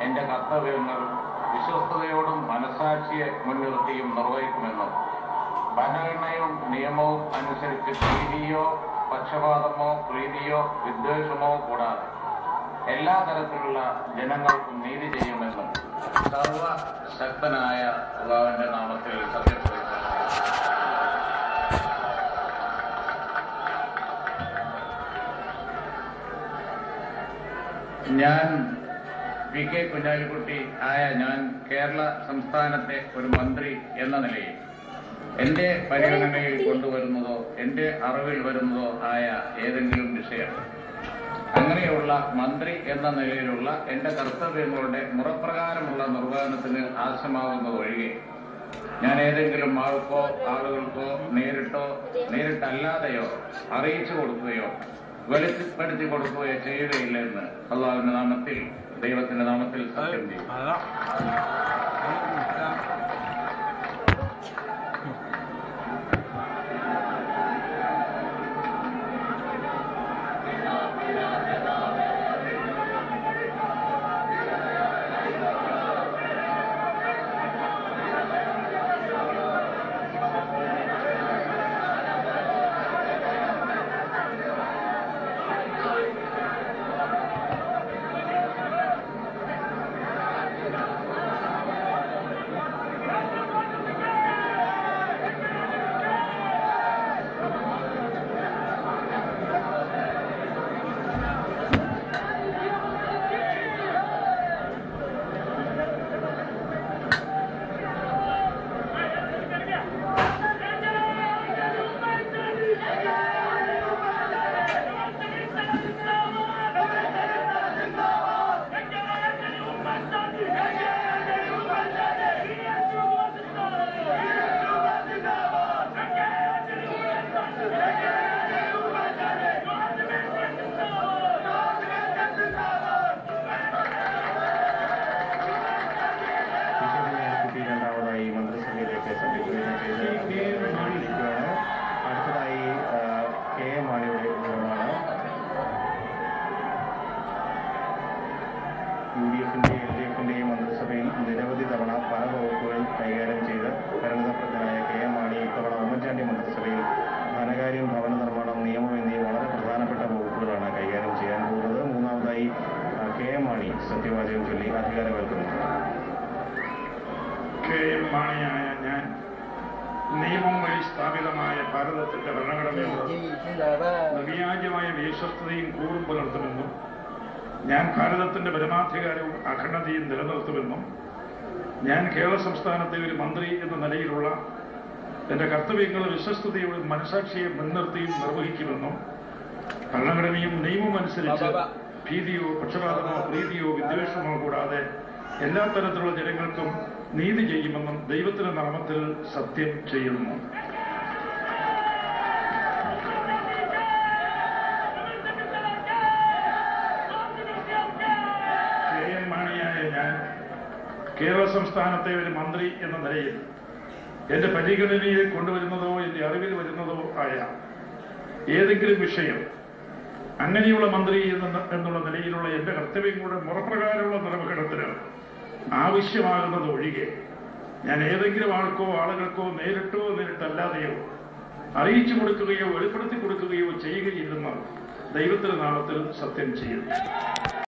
എന്റെ കർത്തവ്യങ്ങൾ വിശ്വസ്തയോടും മനസാക്ഷിയെ മുൻനിർത്തിയും നിർവഹിക്കുമെന്നും ഭരണഘടനയും നിയമവും അനുസരിച്ച് ഭീതിയോ പക്ഷപാതമോ പ്രീതിയോ വിദ്വേഷമോ കൂടാതെ എല്ലാ തരത്തിലുള്ള ജനങ്ങൾക്കും നീതി ചെയ്യുമെന്നും സർവശക്തനായ അല്ലാഹുവിന്റെ നാമത്തിൽ സത്യപ്രതിജ്ഞ. ഞാൻ പി കെ കുഞ്ഞാലിക്കുട്ടി ഞാൻ കേരള സംസ്ഥാനത്തെ ഒരു മന്ത്രി എന്ന നിലയിൽ എന്റെ പരിഗണനയിൽ കൊണ്ടുവരുന്നതോ എന്റെ അറിവിൽ വരുന്നതോ ആയ ഏതെങ്കിലും വിഷയം അങ്ങനെയുള്ള മന്ത്രി എന്ന നിലയിലുള്ള എന്റെ കർത്തവ്യങ്ങളുടെ മുറപ്രകാരമുള്ള നിർവഹണത്തിന് ആവശ്യമാകുന്നതൊഴികെ ഞാൻ ഏതെങ്കിലും ആളുകൾക്കോ നേരിട്ടല്ലാതെയോ അറിയിച്ചു കൊടുക്കുകയോ വെളിപ്പെടുത്തി കൊടുക്കുകയോ ചെയ്യുകയില്ലെന്ന് അല്ലാഹുവിന്റെ നാമത്തിൽ ദൈവത്തിന്റെ നാമത്തിൽ സത്യം ചെയ്യും. UDF-ന്റെയും LDF-ന്റെയും മന്ത്രിസഭയിൽ നിരവധി തവണ പല വകുപ്പുകൾ കൈകാര്യം ചെയ്ത് ഭരണതന്ത്രജ്ഞനായ KM മാണി ഇത്തവണ ഉമ്മൻചാണ്ടി മന്ത്രിസഭയിൽ ധനകാര്യം, ഭവന നിർമ്മാണം, നിയമം എന്നീ വളരെ പ്രധാനപ്പെട്ട വകുപ്പുകളാണ് കൈകാര്യം ചെയ്യാൻ പോകുന്നത്. മൂന്നാമതായി KM മാണി സത്യവാചകം ചൊല്ലി അധികാരമേൽക്കുന്നു. KM മാണിയായ ഞാൻ നിയമം വഴി സ്ഥാപിതമായ ഭാരതത്തിന്റെ ഭരണഘടനയോട് നിർവ്യാജമായ വിശ്വസ്തതയും കൂറും പുലർത്തുമെന്നും ഞാൻ ഭാരതത്തിന്റെ പരമാധികാരവും അഖണ്ഡതയും നിലനിർത്തുമെന്നും ഞാൻ കേരള സംസ്ഥാനത്തെ ഒരു മന്ത്രി എന്ന നിലയിലുള്ള എന്റെ കർത്തവ്യങ്ങൾ വിശ്വസ്തയോടും മനസാക്ഷിയെ മുൻനിർത്തിയും നിർവഹിക്കുമെന്നും ഭരണഘടനയും നിയമവും അനുസരിച്ച് ഭീതിയോ പക്ഷപാതമോ പ്രീതിയോ വിദ്വേഷമോ കൂടാതെ എല്ലാ തരത്തിലുള്ള ജനങ്ങൾക്കും നീതി ചെയ്യുമെന്നും ദൈവത്തിന്റെ നാമത്തിൽ സത്യം ചെയ്യുന്നു. KM മാണിയായ ഞാൻ കേരള സംസ്ഥാനത്തെ ഒരു മന്ത്രി എന്ന നിലയിൽ എന്റെ പരിഗണനയിൽ കൊണ്ടുവരുന്നതോ എന്റെ അറിവിൽ വരുന്നതോ ആയ ഏതെങ്കിലും വിഷയം അങ്ങനെയുള്ള മന്ത്രി എന്നുള്ള നിലയിലുള്ള എന്റെ കർത്തവ്യങ്ങളുടെ മുറപ്രകാരമുള്ള നിർവഹണത്തിന് ആവശ്യമാകുന്നത് ഒഴികെ ഞാൻ ഏതെങ്കിലും ആളുകൾക്കോ നേരിട്ടല്ലാതെയോ അറിയിച്ചു കൊടുക്കുകയോ വെളിപ്പെടുത്തി കൊടുക്കുകയോ ചെയ്യുകയില്ലെന്ന് ദൈവത്തിന്റെ നാമത്തിൽ സത്യം ചെയ്യുന്നു.